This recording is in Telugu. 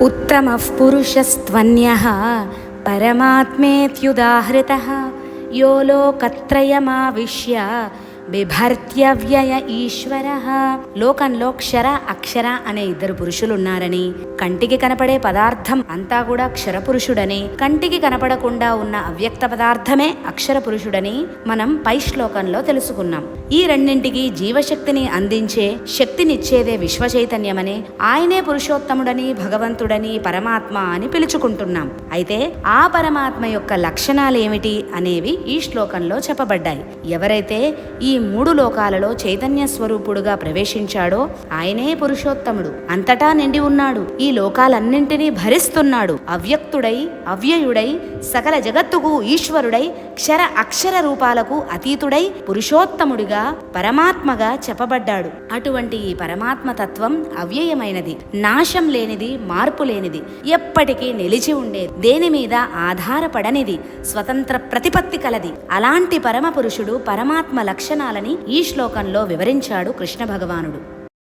उत्तमः पुरुषस्त्वन्यः परमात्मेत्युदाहृतः यो लोकत्रयमाविश्य బిభర్త్యవ్యయ ఈశ్వర. లోకంలో క్షర అక్షర అనే ఇద్దరు పురుషులున్నారని, కంటికి కనపడే పదార్థం అంతా కూడా క్షర పురుషుడని, కంటికి కనపడకుండా ఉన్న అవ్యక్త పదార్థమే అక్షర పురుషుడని మనం పై శ్లోకంలో తెలుసుకున్నాం. ఈ రెండింటికి జీవశక్తిని అందించే శక్తినిచ్చేదే విశ్వ చైతన్యమని, ఆయనే పురుషోత్తముడని, భగవంతుడని, పరమాత్మ అని పిలుచుకుంటున్నాం. అయితే ఆ పరమాత్మ యొక్క లక్షణాలేమిటి అనేవి ఈ శ్లోకంలో చెప్పబడ్డాయి. ఎవరైతే ఈ మూడు లోకాలలో చైతన్య స్వరూపుడుగా ప్రవేశించాడో ఆయనే పురుషోత్తముడు. అంతటా నిండి ఉన్నాడు, ఈ లోకాలన్నింటినీ భరిస్తున్నాడు. అవ్యక్తుడై అవ్యయుడై సకల జగత్తుకు ఈశ్వరుడై క్షర అక్షర రూపాలకు అతీతుడై పురుషోత్తముడిగా పరమాత్మగా చెప్పబడ్డాడు. అటువంటి ఈ పరమాత్మ తత్వం అవ్యయమైనది, నాశం లేనిది, మార్పు లేనిది, ఎప్పటికీ నిలిచి ఉండేది, దేని మీద ఆధారపడనిది, స్వతంత్ర ప్రతిపత్తి కలది. అలాంటి పరమ పురుషుడు పరమాత్మ లక్షణాలని ఈ శ్లోకంలో వివరించాడు కృష్ణ భగవానుడు.